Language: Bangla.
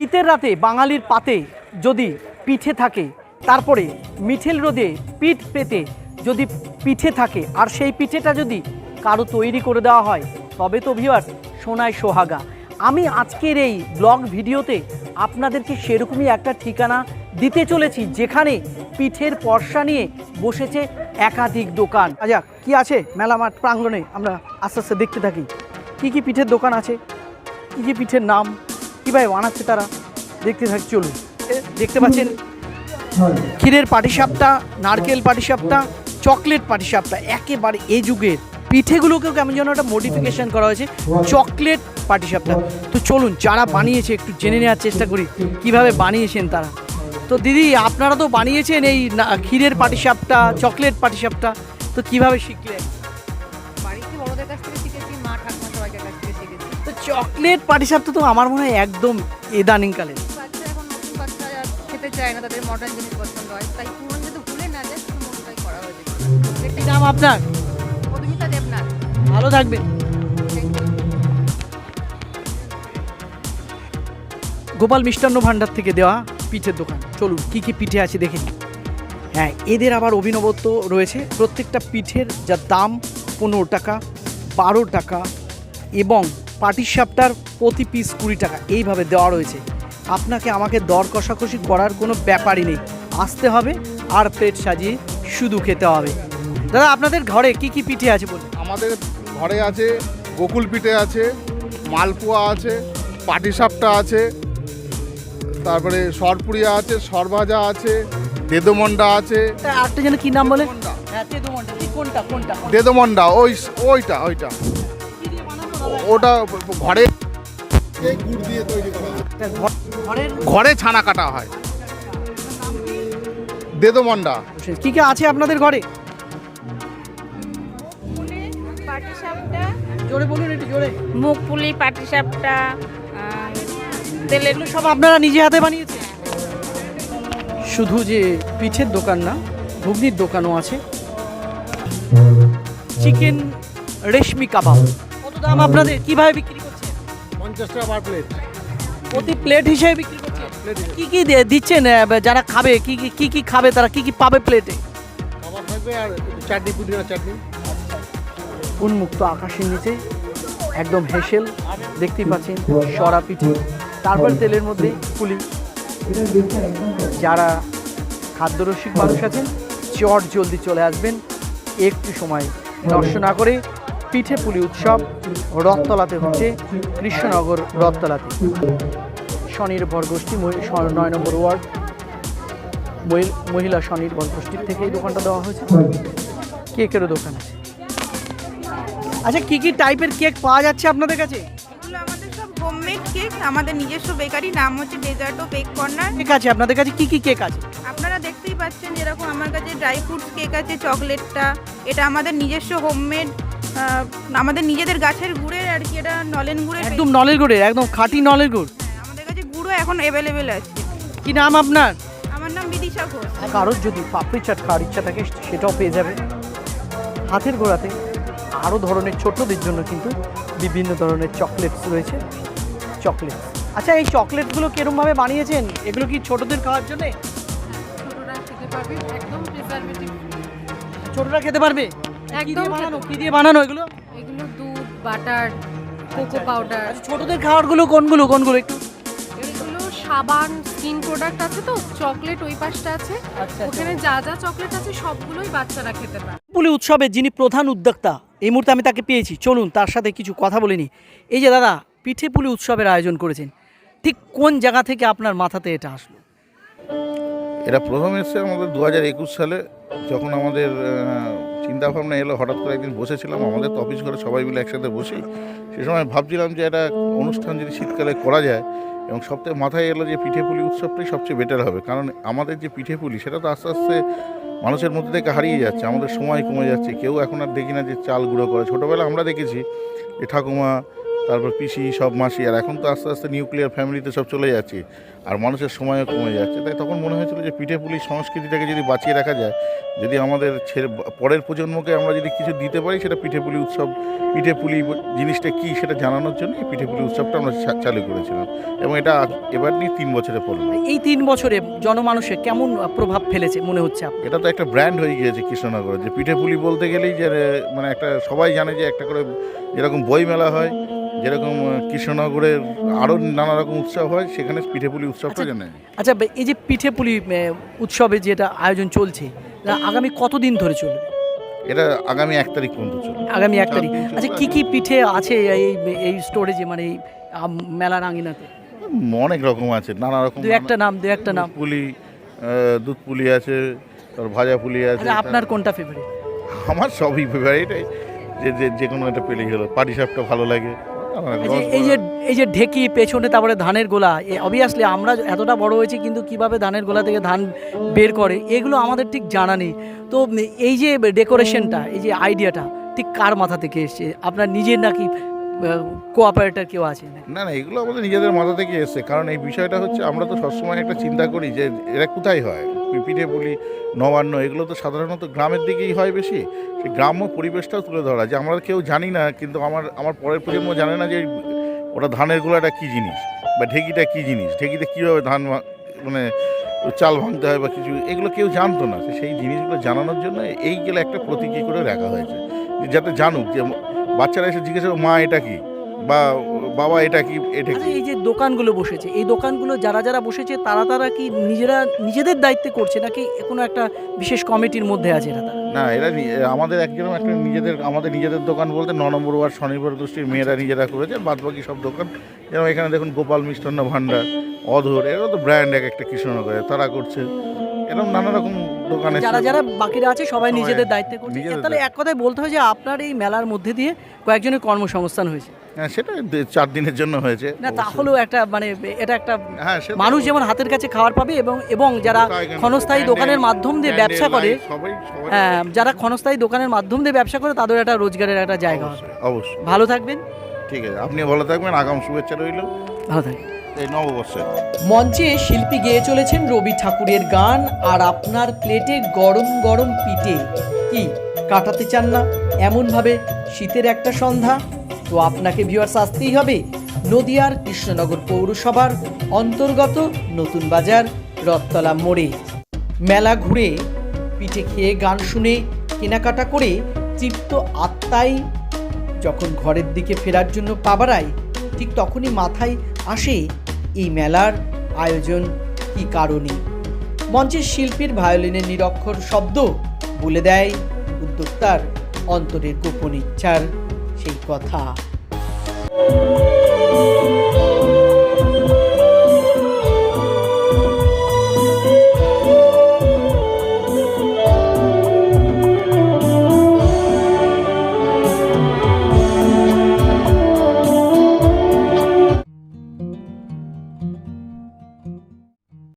শীতের রাতে বাঙালির পাতে যদি পিঠে থাকে, তারপরে মিঠেল রোদে পিঠ পেতে যদি পিঠে থাকে, আর সেই পিঠেটা যদি কারো তৈরি করে দেওয়া হয়, তবে তো ভিউয়ার্স সোনায় সোহাগা। আমি আজকের এই ব্লগ ভিডিওতে আপনাদেরকে সেরকমই একটা ঠিকানা দিতে চলেছি, যেখানে পিঠের পরশা নিয়ে বসেছে একাধিক দোকান। আচ্ছা, কি আছে মেলা মাঠ প্রাঙ্গণে, আমরা আস্তে আস্তে দেখতে থাকি কি কি পিঠের দোকান আছে, কি কি পিঠের নাম, কীভাবে বানাচ্ছে তারা, দেখতে থাকি। চলুন। দেখতে পাচ্ছেন ক্ষীরের পাটিসাপটা, নারকেল পাটিসাপটা, চকলেট পাটিসাপটা, একেবারে এই যুগের পিঠেগুলোকেও কেমন যেন একটা মডিফিকেশন করা হয়েছে, চকলেট পাটিসাপটা। তো চলুন, যারা বানিয়েছে একটু জেনে নেওয়ার চেষ্টা করি কিভাবে বানিয়েছেন তারা। তো দিদি, আপনারা তো বানিয়েছেন এই ক্ষীরের পাটিসাপটা, চকলেট পাটিসাপটা, তো কিভাবে শিখলেন? বাড়িতে বড়দের কাছ থেকে শিখেছি, মা ঠাকুমা সবাইকার কাছ থেকে শিখেছি। তো চকলেট পাটিসাপটা তো আমার মনে হয় একদম ইদানিংকালে। বাচ্চা এখন নতুন বাচ্চা খেতে চায় না, তাদের মডার্ন জিনিস পছন্দ হয়, তাই পুরনো যদি ভুলে না যায় শুধু মনটাই করা হয়েছে। কি নাম আপনার? মধুমিতা দেবনাথ। ভালো থাকবেন। গোপাল মিষ্টান্ন ভাণ্ডার থেকে দেওয়া পিঠের দোকান। চলুন কি কি পিঠে আছে দেখে নিই। হ্যাঁ, এদের আবার অভিনবত্ব রয়েছে। প্রত্যেকটা পিঠের যা দাম 15 টাকা, 12 টাকা এবং পাটিসাপটার প্রতি পিস 20 টাকা এইভাবে দেওয়া রয়েছে। আপনাকে আমাকে দর কষাকষি করার কোনো ব্যাপারই নেই, আসতে হবে আর প্লেট সাজিয়ে শুধু খেতে হবে। দাদা, আপনাদের ঘরে কি কি পিঠে আছে বলুন? আমাদের ঘরে আছে গোকুল পিঠে আছে, মালপোয়া আছে, পাটিসাপটা আছে, তারপরে সরপুরিয়া আছে, সরভাজা আছে, দেদমন্ডা আছে। আরেকটা যেন কি নাম বলে? হ্যাঁ, তেদুমন্ডা। কোনটা কোনটা? দেদমন্ডা ওইটা ওটা ঘরে গুড় দিয়ে তৈরি করা হয়, ঘরে ছানা কাটা হয়। দেদমন্ডা। কি কি আছে আপনাদের ঘরে? পাটিসাপটা, জোরে বলুন, একটু জোরে। মুখপুলি, পাটিসাপটা, তেলের এগুলো সব আপনারা নিজে হাতে বানিয়েছেন? শুধু যে পিঠের দোকান না, ঘুগনির দোকানও আছে। চিকেন রেশমি কাবাব কত দাম আপনাদের, কিভাবে বিক্রি করছেন? 50 টাকা পার প্লেট। প্রতি প্লেট হিসেবে বিক্রি করছেন? কি কি দিচ্ছেন যারা খাবে? কি কি খাবে তারা, কি কি পাবে প্লেটে? খাবার থাকবে আর চাটনি, পুদিনা চাটনি। উন্মুক্ত আকাশের নিচে একদম হেসেল দেখতেই পাচ্ছেন, সরা পিঠে, তারপর তেলের মধ্যে পুলি। যারা খাদ্যরসিক মানুষ আছেন, চট জলদি চলে আসবেন, একটু সময় নষ্ট না করে। পিঠে পুলি উৎসব রথতলাতে হচ্ছে, কৃষ্ণনগর রথতলাতে। স্বনির্ভর গোষ্ঠী 9 নম্বর ওয়ার্ড মহিলা স্বনির্ভর গোষ্ঠীর থেকে এই দোকানটা দেওয়া হয়েছে। কেকেরও দোকান আছে। আচ্ছা, কি কি টাইপের কেক পাওয়া যাচ্ছে আপনাদের কাছে? এগুলো আমাদের সব হোমমেড কেক, আমাদের নিজস্ব বেকারি, নাম হচ্ছে ডেজার্ট ও বেক কর্নার। কেক আছে আপনাদের কাছে? কি কি কেক আছে? আপনারা দেখতেই পাচ্ছেন, যেরকম আমার কাছে ড্রাই ফ্রুটস কেক আছে, চকলেটটা, এটা আমাদের নিজস্ব হোমমেড, আমাদের নিজেদের গাছের গুড়ের আর কি, এটা নলেন গুড়ের। একদম নলের গুড়ের, একদম খাঁটি নলের গুড়। আমাদের কাছে গুঁড়ো এখন অ্যাভেলেবেল আছে। কি নাম আপনার? আমার নাম বিদিশা ঘোষ। কারোর যদি পাপড়ি চাট খাওয়ার ইচ্ছা থাকে সেটাও পেয়ে যাবে। হাতের গোড়াতে আরও ধরনের ছোটদের জন্য কিন্তু বিভিন্ন ধরনের চকলেটস রয়েছে। চকলেট। আচ্ছা, এই চকলেটগুলো কিরমভাবে বানিয়েছেন? এগুলো কি ছোটদের খাওয়ার জন্য? ছোটরা খেতে পারবে, একদম প্রিজারভেটিভ। ছোটরা খেতে পারবে? একদম বানানো, কি দিয়ে বানানো এগুলো? এগুলো দুধ, বাটার, কোকো পাউডার। আচ্ছা, ছোটদের খাওয়ারগুলো কোনগুলো একটু? এগুলো সাবান, স্কিন প্রোডাক্ট আছে, তো চকলেট ওই পাশটা আছে। আচ্ছা, ওখানে যা যা চকলেট আছে সবগুলোই বাচ্চারা খেতে পারে। পুলি উৎসবের যিনি প্রধান উদ্যোক্তা, এই মুহূর্তে আমি তাকে পেয়েছি। চলুন তার সাথে কিছু কথা বলে নিই। এই যে দাদা, পিঠে পুলি উৎসবের আয়োজন করেছেন, ঠিক কোন জায়গা থেকে আপনার মাথাতে এটা আসলো? এটা প্রথম এসছে আমাদের 2021 সালে, যখন আমাদের চিন্তাভাবনা এলো। হঠাৎ করে একদিন বসেছিলাম আমাদের তো অফিস ঘরে সবাই মিলে একসাথে বসি। সে সময় ভাবছিলাম যে একটা অনুষ্ঠান যদি শীতকালে করা যায়, এবং সবথেকে মাথায় এলো যে পিঠেপুলি উৎসবটাই সবচেয়ে বেটার হবে। কারণ আমাদের যে পিঠেপুলি, সেটা তো আস্তে আস্তে মানুষের মধ্যে থেকে হারিয়ে যাচ্ছে, আমাদের সময় কমে যাচ্ছে। কেউ এখন আর দেখি না যে চাল গুঁড়ো করে। ছোটোবেলা আমরা দেখেছি যে ঠাকুমা তারপর পিসি সব মাসি, আর এখন তো আস্তে আস্তে নিউক্লিয়ার ফ্যামিলিতে সব চলে যাচ্ছে আর মানুষের সময়ও কমে যাচ্ছে। তাই তখন মনে হয়েছিল যে পিঠে পুলি সংস্কৃতিটাকে যদি বাঁচিয়ে রাখা যায়, যদি আমাদের পরের প্রজন্মকে আমরা যদি কিছু দিতে পারি, সেটা পিঠে পুলি উৎসব, পিঠে পুলি জিনিসটা কী সেটা জানানোর জন্য এই পিঠে পুলি উৎসবটা আমরা চালু করেছিলাম, এবং এটা এবার নিয়ে 3 বছরে পড়লো। এই 3 বছরে জনমানুষে কেমন প্রভাব ফেলেছে মনে হচ্ছে আপনার? এটা তো একটা ব্র্যান্ড হয়ে গিয়েছে কৃষ্ণনগরে, যে পিঠে পুলি বলতে গেলেই যে মানে একটা সবাই জানে যে একটা করে যেরকম বই মেলা হয়, যেরকম কৃষ্ণনগরের আরও নানা রকম উৎসব হয়, সেখানে পিঠেপুলি উৎসবটা জানে। আচ্ছা, এই যে পিঠেপুলি উৎসবে যেটা আয়োজন চলছে, আগামী কতদিন ধরে চলবে? এটা আগামী 1 তারিখ পর্যন্ত চলবে। আগামী 1 তারিখ। আচ্ছা, কি পিঠে আছে এই স্টোরেজে, মানে এই মেলার আঙিনাতে? অনেক রকম আছে, নানা রকম। দু একটা নাম। পুলি, দুধ পুলি আছে, তারপর ভাজা পুলি আছে। আচ্ছা, আপনার কোনটা ফেভারিট? আমার সবই ফেভারিট, যে কোনো একটা পেলেই হলো। পাটিসাপটা ভালো লাগে। এই যে ঢেকি পেছনে, তারপরে ধানের গোলা, অবভিয়াসলি আমরা এতটা বড় হয়েছি, কিন্তু কিভাবে ধানের গোলা থেকে ধান বের করে এগুলো আমাদের ঠিক জানা নেই। তো এই যে ডেকোরেশনটা, এই যে আইডিয়াটা ঠিক কার মাথা থেকে এসছে? আপনার নিজের নাকি কোঅপারেটর কেউ আছে? না, এগুলো আমাদের নিজেদের মাথা থেকে এসছে। কারণ এই বিষয়টা হচ্ছে, আমরা তো সবসময় একটা চিন্তা করি যে এরা কোথায় হয়, পিঠে পুলি, নবান্ন, এগুলো তো সাধারণত গ্রামের দিকেই হয় বেশি। সেই গ্রাম্য পরিবেশটাও তুলে ধরা, যে আমরা কেউ জানি না, কিন্তু আমার পরের প্রজন্ম জানে না যে ওটা ধানের গোলাটা কী জিনিস, বা ঢেকিটা কী জিনিস, ঢেকিতে কীভাবে ধান মানে চাল ভাঙতে হয় বা কিছু, এগুলো কেউ জানতো না। সেই জিনিসগুলো জানানোর জন্য এইগুলো একটা প্রতীকী করে রাখা হয়েছে, যাতে জানুক, যে বাচ্চারা এসে জিজ্ঞেস করবে মা এটা কি, বা বাবা এটা কি, এটা কি। এই যে দোকানগুলো বসেছে, এই দোকানগুলো যারা বসেছে তারা কি নিজেদের দায়িত্বে করছে, নাকি কোনো একটা বিশেষ কমিটির মধ্যে আছে এরা? না, এরা আমাদের আমাদের নিজেদের দোকান বলতে 9 নম্বর ওয়ার্ড স্বনির্ভর গোষ্ঠীর মেয়েরা নিজেরা করেছে। বাদবাকি সব দোকান, যেমন এখানে দেখুন গোপাল মিষ্টান্ন ভাণ্ডার, অধর, এরা তো ব্র্যান্ড একটা কৃষ্ণনগরে, তারা করছে। এরকম নানা রকম দোকানে যারা বাকিরা আছে সবাই নিজেদের দায়িত্বে করছে। তাহলে এক কথায় বলতে হয় যে আপনার এই মেলার মধ্যে দিয়ে কয়েকজনের কর্মসংস্থান হয়েছে। হ্যাঁ, সেটা 4 দিনের জন্য হয়েছে। না, তাহলেও একটা মানে এটা একটা মানুষ যেমন হাতের কাছে খাবার পাবে, এবং যারা ক্ষণস্থায়ী দোকানের মাধ্যম দিয়ে ব্যবসা করে, হ্যাঁ, যারা ক্ষণস্থায়ী দোকানের মাধ্যম দিয়ে ব্যবসা করে, তাদের একটা রোজগারের একটা জায়গা হবে। অবশ্যই। ভালো থাকবেন। ঠিক আছে, আপনিও ভালো থাকবেন, আগাম শুভেচ্ছা রইল। ভালো থাকবেন। এই নববর্ষে মঞ্চে শিল্পী গেয়ে চলেছেন রবি ঠাকুরের গান, আর আপনার প্লেটে গরম গরম পিঠে কি কাটাতে চান না এমনভাবে শীতের একটা সন্ধ্যা? তো আপনাকে ভিউয়ার্স আসতেই হবে নদিয়ার কৃষ্ণনগর পৌরসভার অন্তর্গত নতুন বাজার রথতলা মোড়ে। মেলা ঘুরে, পিঠে খেয়ে, গান শুনে, কেনাকাটা করে তৃপ্ত আত্মায় যখন ঘরের দিকে ফেরার জন্য পা বাড়ায়, ঠিক তখনই মাথায় আসে এই মেলার আয়োজন কী কারণে। মঞ্চের শিল্পীর ভায়োলিনের নিরক্ষর শব্দ বলে দেয় উদ্যোক্তার অন্তরের গোপন ইচ্ছার সেই কথা।